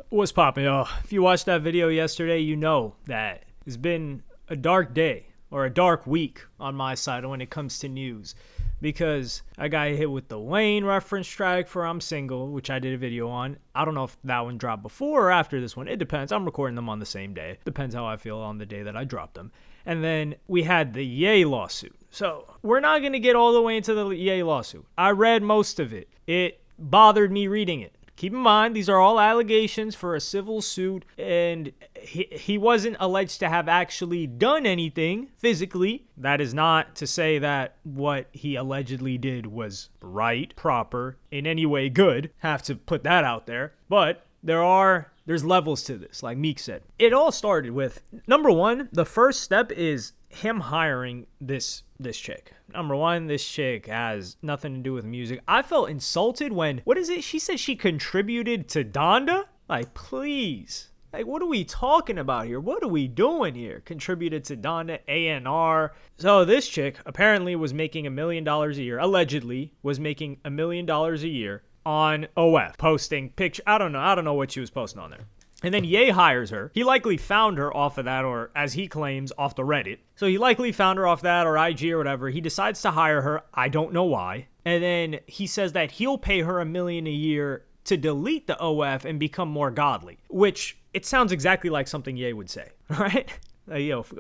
What's poppin', yo? If you watched that video yesterday, you know that it's been a dark day or a dark week on my side when it comes to news, because I got hit with the Wayne reference strike for I'm Single, which I did a video on. I don't know if that one dropped before or after this one. It depends. I'm recording them on the same day. Depends how I feel on the day that I dropped them. And then we had the Ye lawsuit. So we're not going to get all the way into the Ye lawsuit. I read most of it. It bothered me reading it. Keep in mind, these are all allegations for a civil suit, and he wasn't alleged to have actually done anything physically. That is not to say that what he allegedly did was right, proper, in any way good. Have to put that out there. But there's levels to this, like Meek said. It all started with, number one, the first step is him hiring this chick. Number one, this chick has nothing to do with music. I felt insulted when, what is it? She said she contributed to Donda? Like, please. Like, what are we talking about here? What are we doing here? Contributed to Donda, A&R. So this chick apparently was making $1 million a year, allegedly was making $1 million a year on OF, posting picture. I don't know what she was posting on there. And then Ye hires her. He likely found her off of that, or as he claims, off the Reddit. So he likely found her off that or IG or whatever. He decides to hire her. I don't know why. And then he says that he'll pay her $1 million a year to delete the OF and become more godly, which it sounds exactly like something Ye would say, right?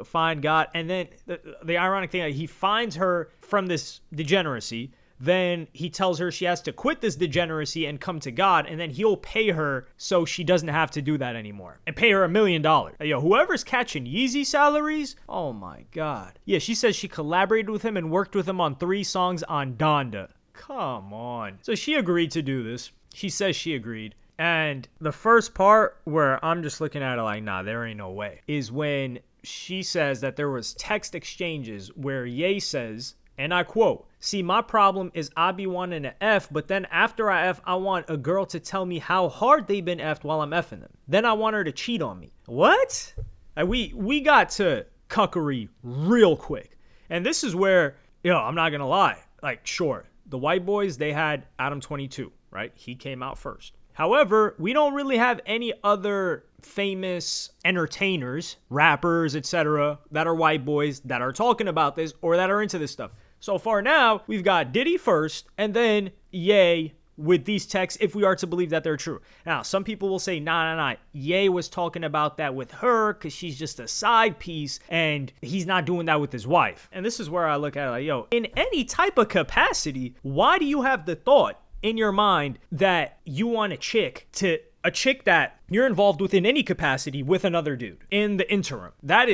Find God. And then the ironic thing, he finds her from this degeneracy. Then he tells her she has to quit this degeneracy and come to God, and then he'll pay her so she doesn't have to do that anymore. And pay her $1 million. Whoever's catching Yeezy salaries, oh my God. Yeah, she says she collaborated with him and worked with him on 3 songs on Donda. Come on. So she agreed to do this. She says she agreed. And the first part where I'm just looking at it like, nah, there ain't no way, is when she says that there was text exchanges where Ye says, and I quote, "See, my problem is I be wanting an F, but then after I F, I want a girl to tell me how hard they been F'd while I'm F'ing them. Then I want her to cheat on me." What? Like, we got to cuckery real quick. And this is where, I'm not going to lie. Like, sure, the white boys, they had Adam 22, right? He came out first. However, we don't really have any other famous entertainers, rappers, etc., that are white boys that are talking about this or that are into this stuff. So far now, we've got Diddy first, and then Ye with these texts, if we are to believe that they're true. Now, some people will say, nah. Ye was talking about that with her because she's just a side piece, and he's not doing that with his wife. And this is where I look at it like, in any type of capacity, why do you have the thought in your mind that you want a chick that you're involved with in any capacity with another dude in the interim? That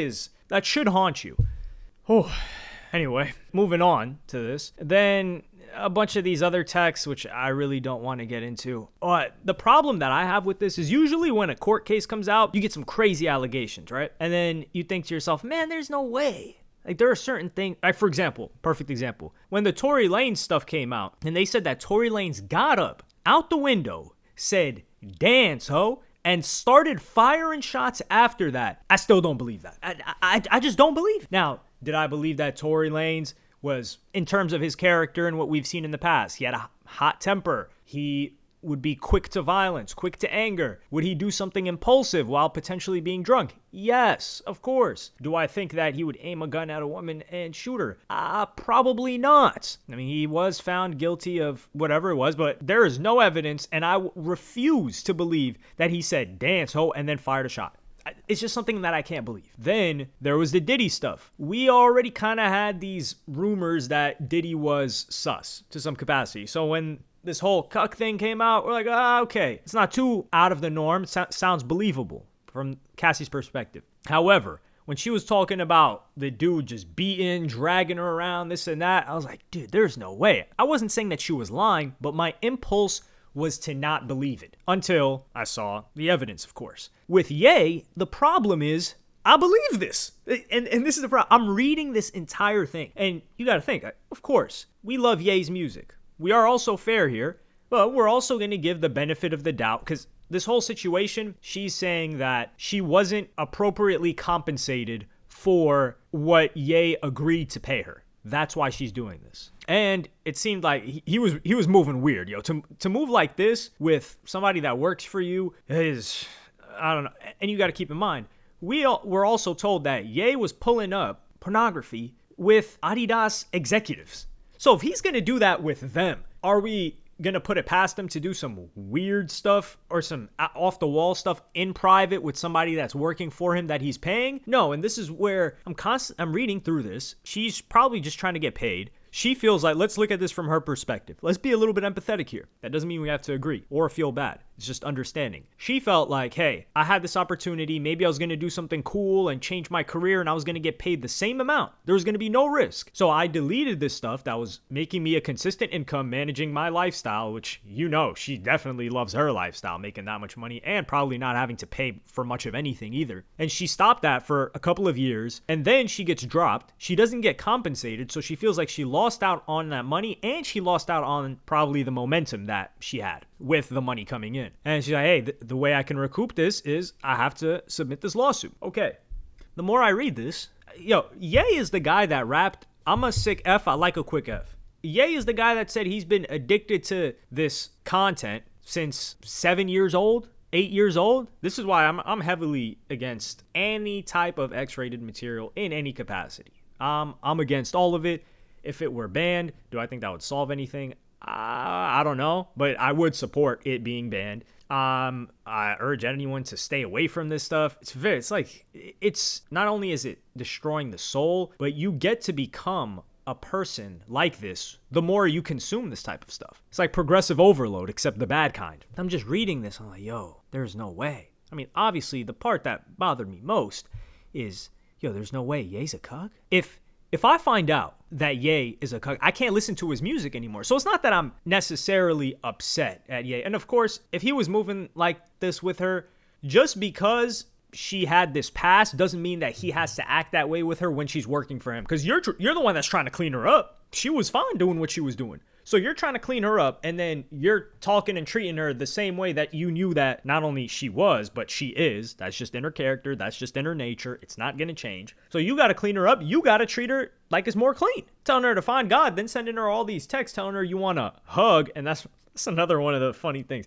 should haunt you. Oh. Anyway, moving on to this. Then a bunch of these other texts, which I really don't want to get into. The problem that I have with this is usually when a court case comes out, you get some crazy allegations, right? And then you think to yourself, man, there's no way. Like, there are certain things, like, for example, perfect example, when the Tory Lanez stuff came out, and they said that Tory Lanez got up out the window, said, "Dance, ho," and started firing shots after that. I still don't believe that. I just don't believe. Now, did I believe that Tory Lanez was, in terms of his character and what we've seen in the past, he had a hot temper. He would be quick to violence, quick to anger. Would he do something impulsive while potentially being drunk? Yes, of course. Do I think that he would aim a gun at a woman and shoot her? Probably not. I mean, he was found guilty of whatever it was, but there is no evidence, and I refuse to believe that he said, "Dance, ho," and then fired a shot. It's just something that I can't believe. Then there was the Diddy stuff. We already kind of had these rumors that Diddy was sus to some capacity. So when this whole cuck thing came out, we're like, okay. It's not too out of the norm. It sounds believable from Cassie's perspective. However, when she was talking about the dude just beating, dragging her around, this and that, I was like, dude, there's no way. I wasn't saying that she was lying, but my impulse was to not believe it until I saw the evidence, of course. With Ye, the problem is I believe this. And this is the problem. I'm reading this entire thing. And you got to think, of course, we love Ye's music. We are also fair here, but we're also going to give the benefit of the doubt because this whole situation, she's saying that she wasn't appropriately compensated for what Ye agreed to pay her. That's why she's doing this. And it seemed like he was moving weird, To move like this with somebody that works for you is I don't know. And you got to keep in mind, we're also told that Ye was pulling up pornography with Adidas executives. So if he's going to do that with them, are we going to put it past him to do some weird stuff or some off the wall stuff in private with somebody that's working for him that he's paying? No. And this is where I'm reading through this. She's probably just trying to get paid. She feels like, let's look at this from her perspective. Let's be a little bit empathetic here. That doesn't mean we have to agree or feel bad. It's just understanding. She felt like, hey, I had this opportunity. Maybe I was going to do something cool and change my career and I was going to get paid the same amount. There was going to be no risk. So I deleted this stuff that was making me a consistent income, managing my lifestyle, which she definitely loves her lifestyle, making that much money and probably not having to pay for much of anything either. And she stopped that for a couple of years and then she gets dropped. She doesn't get compensated. So she feels like she lost out on that money and she lost out on probably the momentum that she had with the money coming in. And she's like, hey, the way I can recoup this is I have to submit this lawsuit. Okay. The more I read this, Ye is the guy that rapped, I'm a sick F, I like a quick F. Ye is the guy that said he's been addicted to this content since 7 years old, 8 years old. This is why I'm heavily against any type of X-rated material in any capacity. I'm against all of it. If it were banned, do I think that would solve anything? I don't know, but I would support it being banned. I urge anyone to stay away from this stuff. It's not only is it destroying the soul, but you get to become a person like this the more you consume this type of stuff. It's like progressive overload, except the bad kind. I'm just reading this. I'm like, there's no way. I mean, obviously, the part that bothered me most is, there's no way Ye's a cuck. If I find out that Ye is a cuck, I can't listen to his music anymore. So it's not that I'm necessarily upset at Ye. And of course, if he was moving like this with her, just because she had this past doesn't mean that he has to act that way with her when she's working for him. Because you're the one that's trying to clean her up. She was fine doing what she was doing. So you're trying to clean her up and then you're talking and treating her the same way that you knew that not only she was, but she is. That's just in her character. That's just in her nature. It's not going to change. So you got to clean her up. You got to treat her like it's more clean. Telling her to find God, then sending her all these texts telling her you want a hug. And that's another one of the funny things.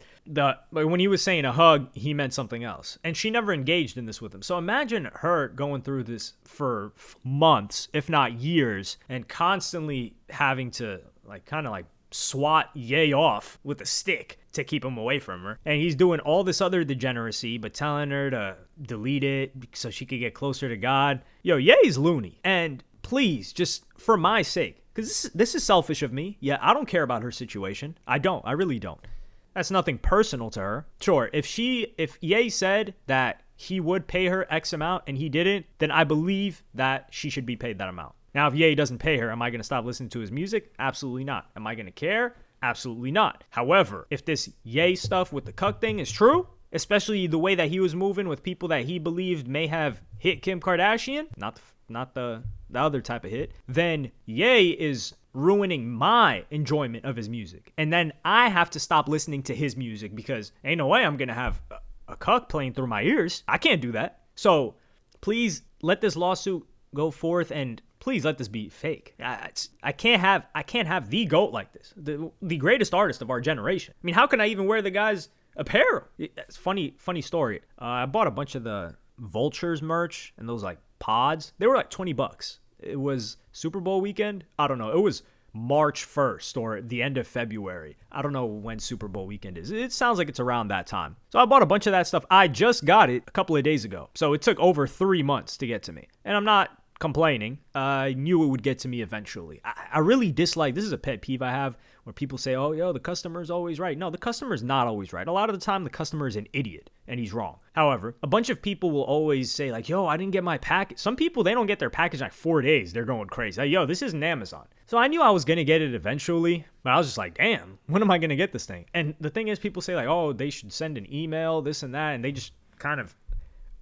When he was saying a hug, he meant something else. And she never engaged in this with him. So imagine her going through this for months, if not years, and constantly having to kind of swat Ye off with a stick to keep him away from her. And he's doing all this other degeneracy, but telling her to delete it so she could get closer to God. Ye's loony. And please, just for my sake, because this is selfish of me. Yeah, I don't care about her situation. I really don't. That's nothing personal to her. Sure, if Ye said that he would pay her X amount and he didn't, then I believe that she should be paid that amount. Now, if Ye doesn't pay her, am I going to stop listening to his music? Absolutely not. Am I going to care? Absolutely not. However, if this Ye stuff with the cuck thing is true, especially the way that he was moving with people that he believed may have hit Kim Kardashian, not the other type of hit, then Ye is ruining my enjoyment of his music. And then I have to stop listening to his music because ain't no way I'm going to have a cuck playing through my ears. I can't do that. So please let this lawsuit go forth and please let this be fake. I can't have the GOAT like this, the greatest artist of our generation. I mean, how can I even wear the guy's apparel? It's funny story. I bought a bunch of the Vultures merch and those pods. They were $20. It was Super Bowl weekend. I don't know. It was March 1st or the end of February. I don't know when Super Bowl weekend is. It sounds like it's around that time. So I bought a bunch of that stuff. I just got it a couple of days ago. So it took over 3 months to get to me. And I'm not complaining. I knew it would get to me eventually. I really dislike, this is a pet peeve I have, where people say, the customer's always right. No, the customer's not always right. A lot of the time, the customer is an idiot, and he's wrong. However, a bunch of people will always say, I didn't get my package. Some people, they don't get their package in 4 days. They're going crazy. This isn't Amazon. So I knew I was going to get it eventually, but I was just damn, when am I going to get this thing? And the thing is, people say, they should send an email, this and that, and they just kind of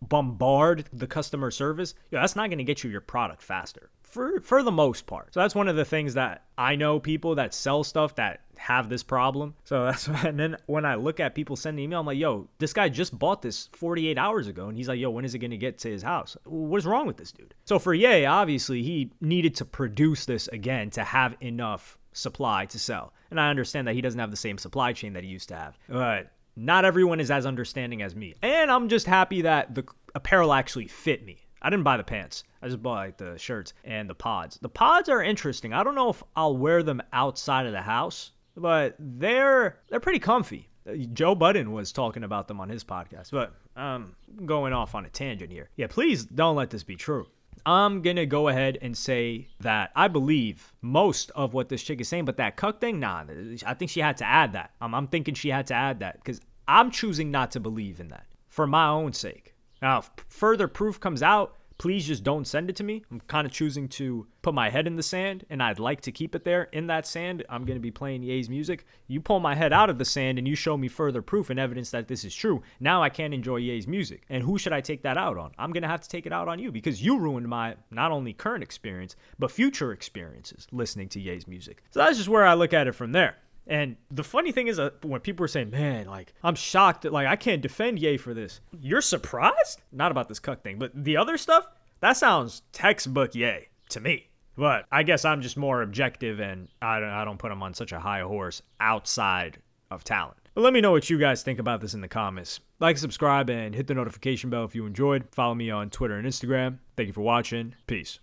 bombard the customer service. That's not going to get you your product faster for the most part. So that's one of the things that I know people that sell stuff that have this problem. So that's why, and then when I look at people sending email, I'm like, this guy just bought this 48 hours ago. And he's like, when is it going to get to his house? What is wrong with this dude? So for Ye, obviously he needed to produce this again to have enough supply to sell. And I understand that he doesn't have the same supply chain that he used to have. But not everyone is as understanding as me. And I'm just happy that the apparel actually fit me. I didn't buy the pants. I just bought like the shirts and the pods. The pods are interesting. I don't know if I'll wear them outside of the house, but they're pretty comfy. Joe Budden was talking about them on his podcast, but I'm going off on a tangent here. Yeah, please don't let this be true. I'm going to go ahead and say that I believe most of what this chick is saying, but that cuck thing, nah, I think she had to add that. I'm thinking she had to add that because I'm choosing not to believe in that for my own sake. Now, if further proof comes out, please just don't send it to me. I'm kind of choosing to put my head in the sand, and I'd like to keep it there in that sand. I'm going to be playing Ye's music. You pull my head out of the sand and you show me further proof and evidence that this is true. Now I can't enjoy Ye's music. And who should I take that out on? I'm going to have to take it out on you because you ruined my not only current experience, but future experiences listening to Ye's music. So that's just where I look at it from there. And the funny thing is when people are saying, man, like, I'm shocked that, like, I can't defend Ye for this. You're surprised? Not about this cuck thing, but the other stuff, that sounds textbook Ye to me. But I guess I'm just more objective and I don't put him on such a high horse outside of talent. But let me know what you guys think about this in the comments. Like, subscribe, and hit the notification bell if you enjoyed. Follow me on Twitter and Instagram. Thank you for watching. Peace.